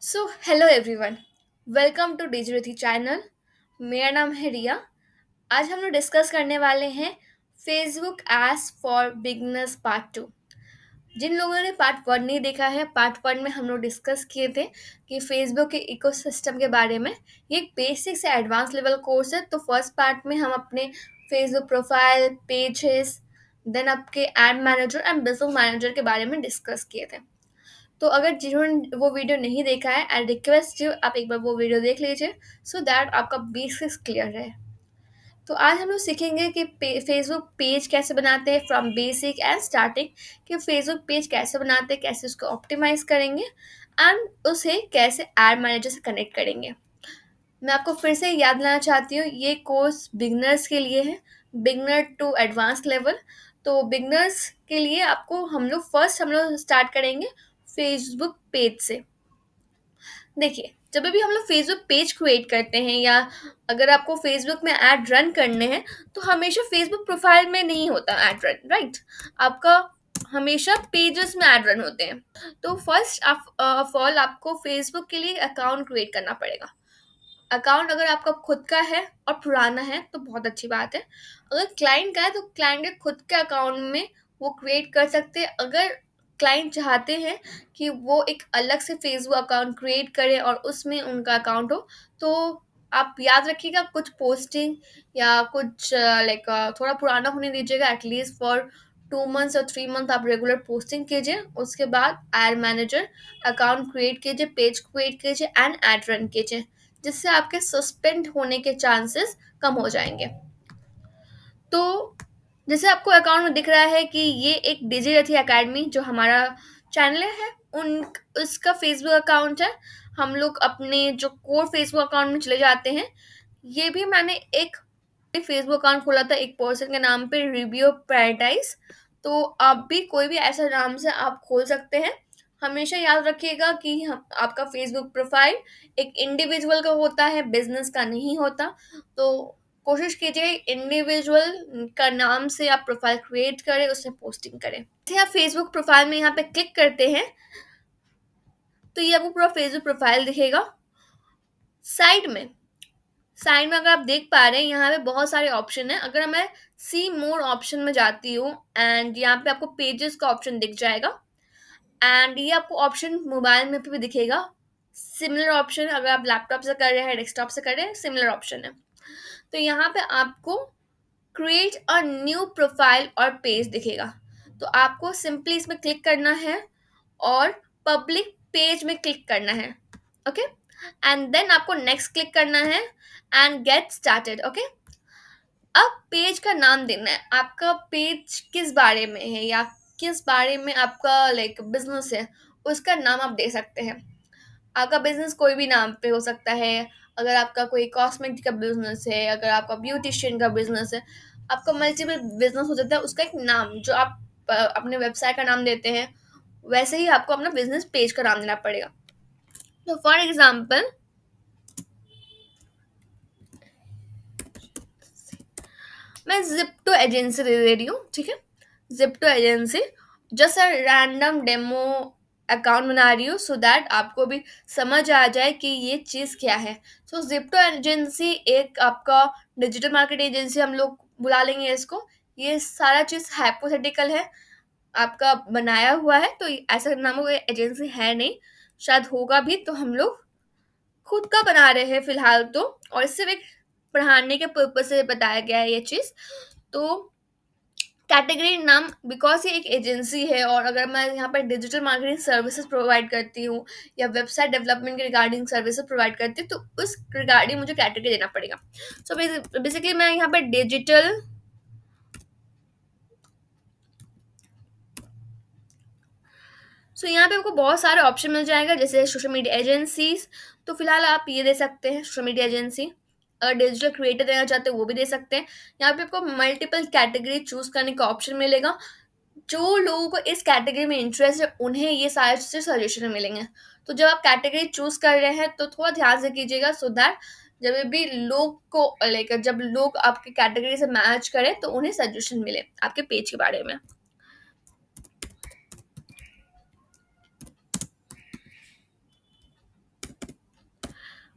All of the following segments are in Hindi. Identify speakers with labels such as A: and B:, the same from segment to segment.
A: So hello everyone, welcome to digital channel. मेरा नाम है रिया। आज हम लोग डिस्कस करने वाले हैं Facebook ads for beginners part two. जिन लोगों ने पार्ट वन नहीं देखा है, पार्ट वन में हम लोग डिस्कस किए थे कि फेसबुक के इकोसिस्टम के बारे में। ये एक बेसिक से एडवांस लेवल कोर्स है। तो फर्स्ट पार्ट में हम अपने फेसबुक प्रोफाइल, पेजेस, देन आपके add manager and business manager के बारे में डिस्कस किए थे। तो अगर जिन्होंने वो वीडियो नहीं देखा है, आई रिक्वेस्ट यू आप एक बार वो वीडियो देख लीजिए सो दैट आपका बेसिक्स क्लियर रहे। तो आज हम लोग सीखेंगे कि फेसबुक पेज कैसे बनाते हैं फ्रॉम बेसिक एंड स्टार्टिंग, कि फेसबुक पेज कैसे बनाते हैं, कैसे उसको ऑप्टिमाइज करेंगे एंड उसे कैसे एड मैनेजर से कनेक्ट करेंगे। मैं आपको फिर से याद दिलाना चाहती हूँ, ये कोर्स बिगनर्स के लिए है, बिगनर टू एडवांस लेवल। तो बिगनर्स के लिए आपको हम लोग स्टार्ट करेंगे फेसबुक पेज से। देखिए, जब भी हम लोग फेसबुक पेज क्रिएट करते हैं या अगर आपको फेसबुक में ऐड रन करने हैं, तो हमेशा फेसबुक प्रोफाइल में नहीं होता ऐड रन, राइट? आपका हमेशा पेजेस में ऐड रन होते हैं। तो फर्स्ट ऑफ ऑल आपको फेसबुक के लिए अकाउंट क्रिएट करना पड़ेगा। अकाउंट अगर आपका खुद का है और पुराना है तो बहुत अच्छी बात है। अगर क्लाइंट का है तो क्लाइंट के खुद के अकाउंट में वो क्रिएट कर सकते हैं। अगर क्लाइंट चाहते हैं कि वो एक अलग से फेसबुक अकाउंट क्रिएट करे और उसमें उनका अकाउंट हो, तो आप याद रखिएगा कुछ पोस्टिंग या कुछ थोड़ा पुराना होने दीजिएगा, एटलीस्ट फॉर 2 मंथ्स और 3 मंथ आप रेगुलर पोस्टिंग कीजिए। उसके बाद एड मैनेजर अकाउंट क्रिएट कीजिए, पेज क्रिएट कीजिए एंड एड रन कीजिए, जिससे आपके सस्पेंड होने के चांसेस कम हो जाएंगे। तो जैसे आपको अकाउंट में दिख रहा है कि ये एक डिजिटल एकेडमी जो हमारा चैनल है, उन उसका फेसबुक अकाउंट है। हम लोग अपने जो कोर फेसबुक अकाउंट में चले जाते हैं। ये भी मैंने एक फेसबुक अकाउंट खोला था एक पर्सन के नाम पे, रिव्यू पैराडाइज। तो आप भी कोई भी ऐसा नाम से आप खोल सकते हैं। हमेशा याद रखिएगा कि हम आपका फेसबुक प्रोफाइल एक इंडिविजुअल का होता है, बिजनेस का नहीं होता। तो कोशिश कीजिए इंडिविजुअल का नाम से आप प्रोफाइल क्रिएट करें, उसमें पोस्टिंग करें। जैसे आप फेसबुक प्रोफाइल में यहाँ पे क्लिक करते हैं तो ये आपको पूरा फेसबुक प्रोफाइल दिखेगा। साइड में साइड में अगर आप देख पा रहे हैं, यहाँ पे बहुत सारे ऑप्शन है। अगर मैं सी मोर ऑप्शन में जाती हूँ एंड यहाँ पे आपको पेजेस का ऑप्शन दिख जाएगा एंड ये आपको ऑप्शन मोबाइल में भी दिखेगा। सिमिलर ऑप्शन अगर आप लैपटॉप से कर रहे हैं, डेस्कटॉप से कर रहे हैं, सिमिलर ऑप्शन है। तो यहाँ पे आपको क्रिएट अ न्यू प्रोफाइल और पेज दिखेगा। तो आपको सिंपली इसमें क्लिक करना है और पब्लिक पेज में क्लिक करना है। ओके, एंड देन आपको नेक्स्ट क्लिक करना है एंड गेट स्टार्टेड। ओके, अब पेज का नाम देना है। आपका पेज किस बारे में है या किस बारे में आपका बिजनेस है, उसका नाम आप दे सकते हैं। आपका बिजनेस कोई भी नाम पे हो सकता है। अगर आपका कोई कॉस्मेटिक का बिजनेस है, अगर आपका ब्यूटिशियन का बिजनेस है, आपका मल्टीपल बिजनेस हो सकता है। उसका एक नाम जो आप अपने वेबसाइट का नाम देते हैं, वैसे ही आपको अपना बिजनेस पेज का नाम देना पड़ेगा। तो फॉर एग्जाम्पल मैं जिप्टो एजेंसी दे रही हूँ, ठीक है? Zepto agency just a random demo account बना रही हूँ सो दैट आपको भी समझ आ जाए कि ये चीज़ क्या है। सो जिप्टो एजेंसी एक आपका डिजिटल मार्केट एजेंसी हम लोग बुला लेंगे इसको। ये सारा चीज़ हाइपोथेटिकल है, आपका बनाया हुआ है। तो ऐसा नाम कोई एजेंसी है नहीं, शायद होगा भी तो हम लोग खुद का बना रहे हैं फिलहाल तो। और सिर्फ एक पढ़ाने के पर्पज से बताया गया है ये चीज़। तो कैटेगरी नाम, बिकॉज ये एक एजेंसी है और अगर मैं यहाँ पर डिजिटल मार्केटिंग सर्विसेज प्रोवाइड करती हूँ या वेबसाइट डेवलपमेंट के रिगार्डिंग सर्विसेज प्रोवाइड करती हूँ, तो उस रिगार्डिंग मुझे कैटेगरी देना पड़ेगा। सो बेसिकली मैं यहाँ पर डिजिटल यहाँ पे आपको बहुत सारे ऑप्शन मिल जाएगा, जैसे सोशल मीडिया एजेंसीज। तो फिलहाल आप ये दे सकते हैं सोशल मीडिया एजेंसी। अगर डिजिटल क्रिएटर देना चाहते हैं वो भी दे सकते हैं। यहाँ पे आपको मल्टीपल कैटेगरी चूज करने का ऑप्शन मिलेगा। जो लोगों को इस कैटेगरी में इंटरेस्ट है उन्हें ये सारे चीज़ें सजेशन मिलेंगे। तो जब आप कैटेगरी चूज कर रहे हैं तो थोड़ा ध्यान से कीजिएगा सो दैट जब भी लोग को जब लोग आपके कैटेगरी से मैच करें तो उन्हें सजेशन मिले आपके पेज के बारे में।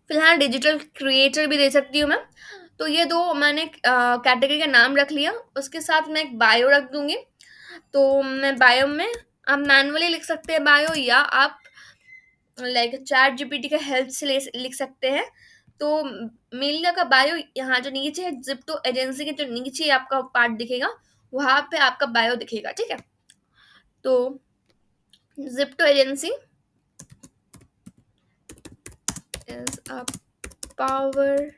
A: फिलहाल डिजिटल क्रिएटर भी दे सकती हूँ मैं। तो ये दो मैंने कैटेगरी का नाम रख लिया, उसके साथ मैं एक बायो रख दूंगी। तो मैं बायो में आप मैनुअली लिख सकते हैं बायो, या आप लाइक चैट जीपीटी का हेल्प से लिख सकते हैं। तो मेलिया का बायो यहाँ जो नीचे है, जिप्टो एजेंसी के जो नीचे आपका पार्ट दिखेगा, वहां पे आपका बायो दिखेगा, ठीक है। तो Zepto agency is a power,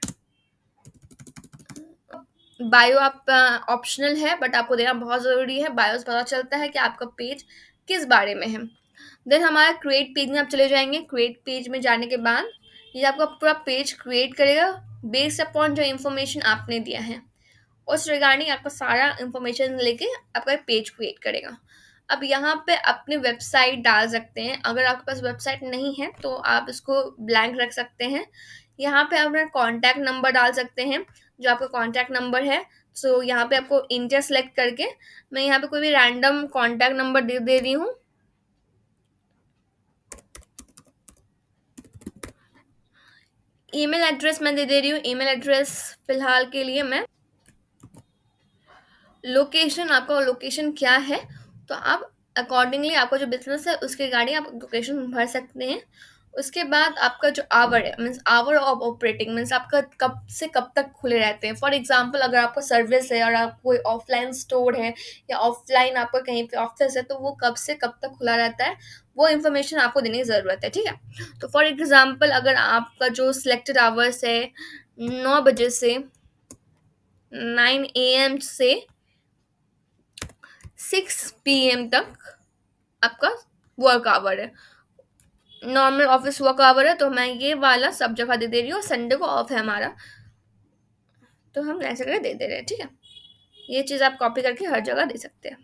A: bio आप ऑप्शनल है बट आपको देना बहुत ज़रूरी है, बायो से पता चलता है कि आपका पेज किस बारे में है। देन हमारा क्रिएट पेज में आप चले जाएंगे। क्रिएट पेज में जाने के बाद ये आपका पूरा पेज क्रिएट करेगा बेस्ड अपॉन जो इन्फॉर्मेशन आपने दिया है, उस रिगार्डिंग आपका सारा इंफॉर्मेशन लेके आपका पेज क्रिएट करेगा। अब यहाँ पे अपनी वेबसाइट डाल सकते हैं, अगर आपके पास वेबसाइट नहीं है तो आप इसको ब्लैंक रख सकते हैं। यहाँ पे आप अपना कॉन्टैक्ट नंबर डाल सकते हैं, जो आपका कॉन्टैक्ट नंबर है। सो यहाँ पे आपको इंडिया सेलेक्ट करके मैं यहाँ पे कोई भी रैंडम कॉन्टैक्ट नंबर दे रही हूँ। ईमेल एड्रेस मैं दे रही हूँ। ईमेल एड्रेस फिलहाल के लिए मैं, लोकेशन आपका लोकेशन क्या है, तो आप अकॉर्डिंगली आपका जो बिजनेस है उसके रिगार्डिंग आप लोकेशन भर सकते हैं। उसके बाद आपका जो आवर है, means hour of operating, means आपका कब से कब तक खुले रहते हैं। फॉर एग्जांपल अगर आपका सर्विस है और आप कोई ऑफलाइन स्टोर है या ऑफलाइन आपका कहीं पे ऑफिस है, तो वो कब से कब तक खुला रहता है, वो इन्फॉर्मेशन आपको देने की ज़रूरत है, ठीक है। तो फॉर एग्जांपल अगर आपका जो सिलेक्टेड आवर्स है 9 बजे से 9 AM से 6 PM तक आपका वर्क आवर है, नॉर्मल ऑफिस वर्क आवर है, तो मैं ये वाला सब जगह दे रही हूँ। संडे को ऑफ है हमारा, तो हम ऐसे करके दे रहे हैं, ठीक है। ये चीज़ आप कॉपी करके हर जगह दे सकते हैं।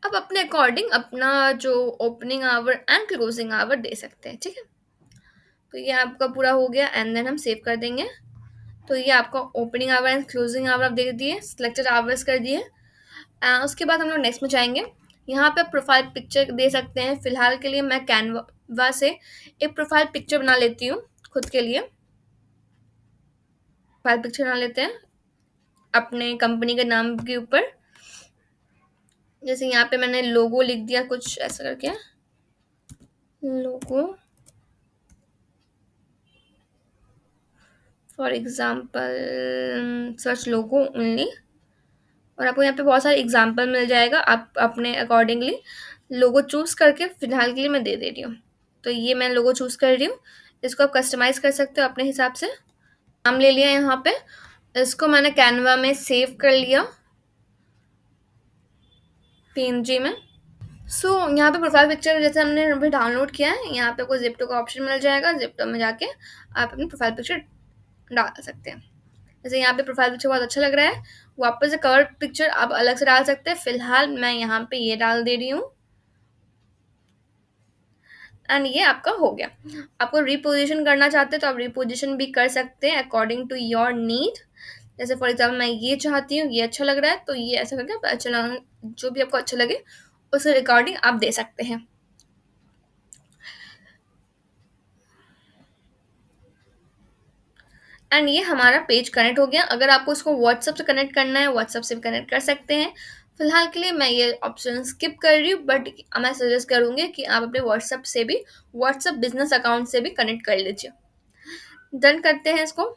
A: अब अपने अकॉर्डिंग अपना जो opening hour and closing hour दे सकते हैं, ठीक है। तो ये आपका पूरा हो गया एंड देन हम सेव कर देंगे। तो ये आपका opening hour and closing hour आप दे दिए, सिलेक्टेड आवर्स कर दिए। उसके बाद हम लोग नेक्स्ट में जाएंगे। यहाँ पे प्रोफाइल पिक्चर दे सकते हैं। फिलहाल के लिए मैं कैनवा से एक प्रोफाइल पिक्चर बना लेती हूँ खुद के लिए। प्रोफाइल पिक्चर बना लेते हैं अपने कंपनी के नाम के ऊपर। जैसे यहाँ पे मैंने लोगो लिख दिया कुछ ऐसा करके, लोगो for example, search logo only, और आपको यहाँ पे बहुत सारे एग्जाम्पल मिल जाएगा। आप अपने अकॉर्डिंगली लोगो चूज़ करके फिलहाल के लिए मैं दे रही हूँ। तो ये मैं लोगो चूज़ कर रही हूँ, इसको आप कस्टमाइज़ कर सकते हो अपने हिसाब से। नाम ले लिया यहाँ पे, इसको मैंने कैनवा में सेव कर लिया PNG में। यहाँ पे प्रोफाइल पिक्चर जैसे हमने अभी डाउनलोड किया है, यहाँ पे कोई जिप्टो का ऑप्शन मिल जाएगा। जिप्टो में जाके आप अपनी प्रोफाइल पिक्चर डाल सकते हैं। जैसे यहाँ पे प्रोफाइल पिक्चर बहुत अच्छा लग रहा है, वापस से कवर पिक्चर आप अलग से डाल सकते हैं। फिलहाल मैं यहाँ पे ये डाल दे रही हूँ एंड ये आपका हो गया। आपको रिपोजिशन करना चाहते हैं तो आप रिपोजिशन भी कर सकते हैं अकॉर्डिंग टू योर नीड। जैसे फॉर एग्जाम्पल मैं ये चाहती हूँ, ये अच्छा लग रहा है, तो ये ऐसा करके आप अच्छा लगा, जो भी आपको अच्छा लगे उस रिकॉर्डिंग आप दे सकते हैं। एंड ये हमारा पेज कनेक्ट हो गया। अगर आपको इसको व्हाट्सएप से कनेक्ट करना है, व्हाट्सएप से भी कनेक्ट कर सकते हैं। फिलहाल के लिए मैं ये ऑप्शन स्किप कर रही हूँ, बट मैं सजेस्ट करूँगी कि आप अपने व्हाट्सएप से भी, व्हाट्सएप बिजनेस अकाउंट से भी कनेक्ट कर लीजिए। डन करते हैं इसको।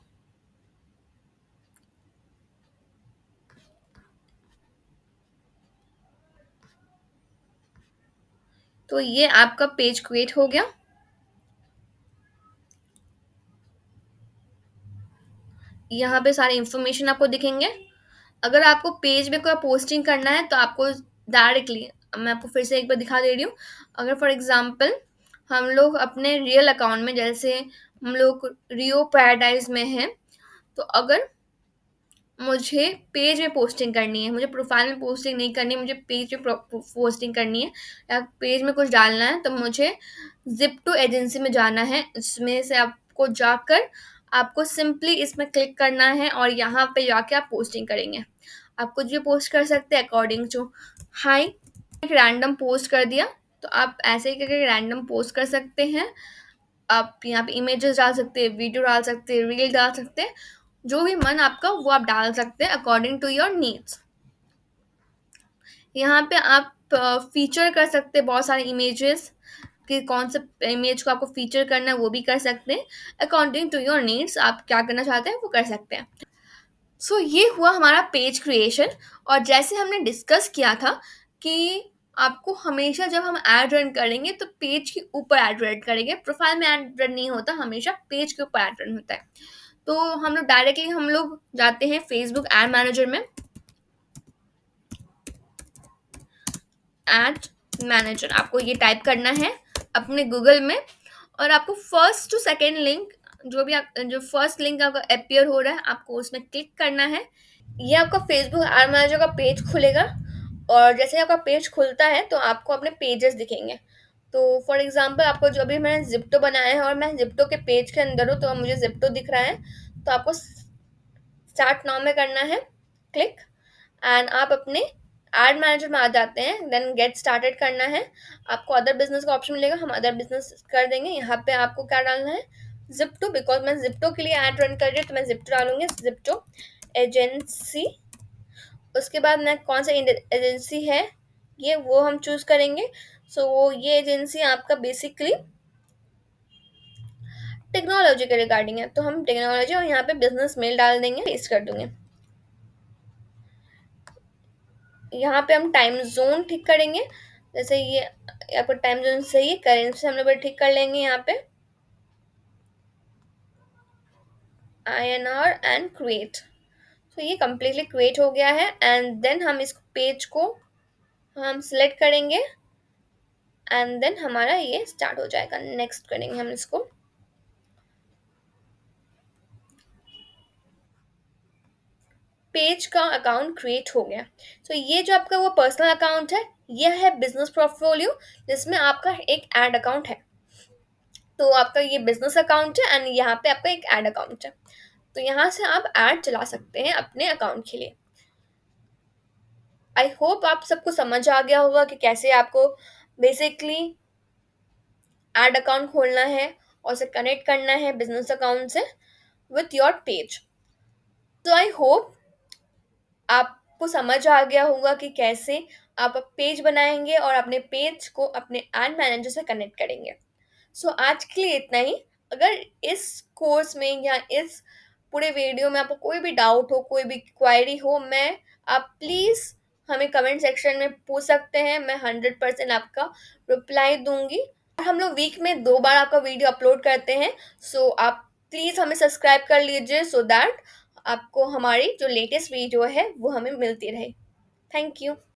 A: तो ये आपका पेज क्रिएट हो गया। यहाँ पे सारे इंफॉर्मेशन आपको दिखेंगे। अगर आपको पेज में कोई पोस्टिंग करना है तो आपको डायरेक्टली, मैं आपको फिर से एक बार दिखा दे रही हूँ। अगर फॉर एग्जांपल हम लोग अपने रियल अकाउंट में, जैसे हम लोग रियो पैराडाइज में हैं, तो अगर मुझे पेज में पोस्टिंग करनी है, मुझे प्रोफाइल में पोस्टिंग नहीं करनी है, मुझे पेज में पोस्टिंग करनी है या पेज में कुछ डालना है, तो मुझे जिप्टो एजेंसी में जाना है। इसमें से आपको जाकर आपको सिंपली इसमें क्लिक करना है और यहाँ पे जाके आप पोस्टिंग करेंगे। आप कुछ भी पोस्ट कर सकते हैं अकॉर्डिंग टू हाई। एक रैंडम पोस्ट कर दिया, तो आप ऐसे ही करके रैंडम पोस्ट कर सकते हैं। आप यहाँ पे इमेजेस डाल सकते हैं, वीडियो डाल सकते हैं, रील डाल सकते हैं, जो भी मन आपका वो आप डाल सकते हैं अकॉर्डिंग टू योर नीड्स। यहाँ पे आप फीचर कर सकते हैं बहुत सारे इमेजेस, कि कौन से इमेज को आपको फीचर करना है वो भी कर सकते हैं। अकॉर्डिंग टू योर नीड्स आप क्या करना चाहते हैं वो कर सकते हैं। सो ये हुआ हमारा पेज क्रिएशन। और जैसे हमने डिस्कस किया था कि आपको हमेशा जब हम ऐड रन करेंगे तो पेज के ऊपर ऐड रन करेंगे, प्रोफाइल में ऐड रन नहीं होता, हमेशा पेज के ऊपर ऐड रन होता है। तो हम लोग जाते हैं फेसबुक एड मैनेजर में। एड मैनेजर आपको ये टाइप करना है अपने गूगल में, और आपको फर्स्ट टू सेकेंड लिंक, जो फर्स्ट लिंक आपका अपियर हो रहा है आपको उसमें क्लिक करना है। ये आपका फेसबुक एड मैनेजर का पेज खुलेगा। और जैसे ही आपका पेज खुलता है तो आपको अपने पेजेस दिखेंगे। तो फॉर एग्जांपल आपको जो भी मैंने जिप्टो बनाया है और मैं जिप्टो के पेज के अंदर हूँ, तो मुझे जिप्टो दिख रहा है। तो आपको स्टार्ट नाउ में करना है क्लिक, एंड आप अपने एड मैनेजर में आ जाते हैं। देन गेट स्टार्टेड करना है, आपको अदर बिजनेस का ऑप्शन मिलेगा, हम अदर बिजनेस कर देंगे। यहाँ पे आपको क्या डालना है, जिप्टो, बिकॉज मैं जिप्टो के लिए ऐड रन कर रही हूँ तो मैं जिप्टो डालूंगी, जिप्टो एजेंसी। उसके बाद मैं कौन सा एजेंसी है ये वो हम चूज करेंगे। सो ये एजेंसी आपका बेसिकली टेक्नोलॉजी के रिगार्डिंग है, तो हम टेक्नोलॉजी और यहाँ पे बिजनेस मेल डाल देंगे, पेस्ट कर दूंगे। यहाँ पे हम टाइम जोन ठीक करेंगे। जैसे ये आपका टाइम जोन सही है, करेंसी हम लोग ठीक कर लेंगे यहाँ पे INR एंड क्रिएट। तो ये कम्प्लीटली क्रिएट हो गया है। एंड देन हम इस पेज को हम सिलेक्ट करेंगे एंड देन हमारा ये स्टार्ट हो जाएगा। नेक्स्ट करेंगे हम इसको। पेज का अकाउंट क्रिएट हो गया। तो ये जो आपका वो पर्सनल अकाउंट है, ये है बिजनेस पोर्टफोलियो, जिसमें आपका एक एड अकाउंट है। तो आपका ये बिजनेस अकाउंट है एंड यहाँ पे आपका एक एड अकाउंट है। तो यहाँ से आप ऐड चला सकते हैं अपने अकाउंट के लिए। आई होप आप सबको समझ आ गया होगा कि कैसे आपको बेसिकली एड अकाउंट खोलना है और उसे कनेक्ट करना है बिजनेस अकाउंट से विथ योर पेज। तो आई होप आपको समझ आ गया होगा कि कैसे आप पेज बनाएंगे और अपने पेज को अपने एड मैनेजर से कनेक्ट करेंगे। सो आज के लिए इतना ही। अगर इस कोर्स में या इस पूरे वीडियो में आपको कोई भी डाउट हो, कोई भी क्वायरी हो, मैं आप प्लीज़ हमें कमेंट सेक्शन में पूछ सकते हैं। मैं 100% आपका रिप्लाई दूंगी। और हम लोग वीक में 2 बार आपका वीडियो अपलोड करते हैं। सो आप प्लीज़ हमें सब्सक्राइब कर लीजिए, सो दैट आपको हमारी जो लेटेस्ट वीडियो है वो हमें मिलती रहे। Thank you.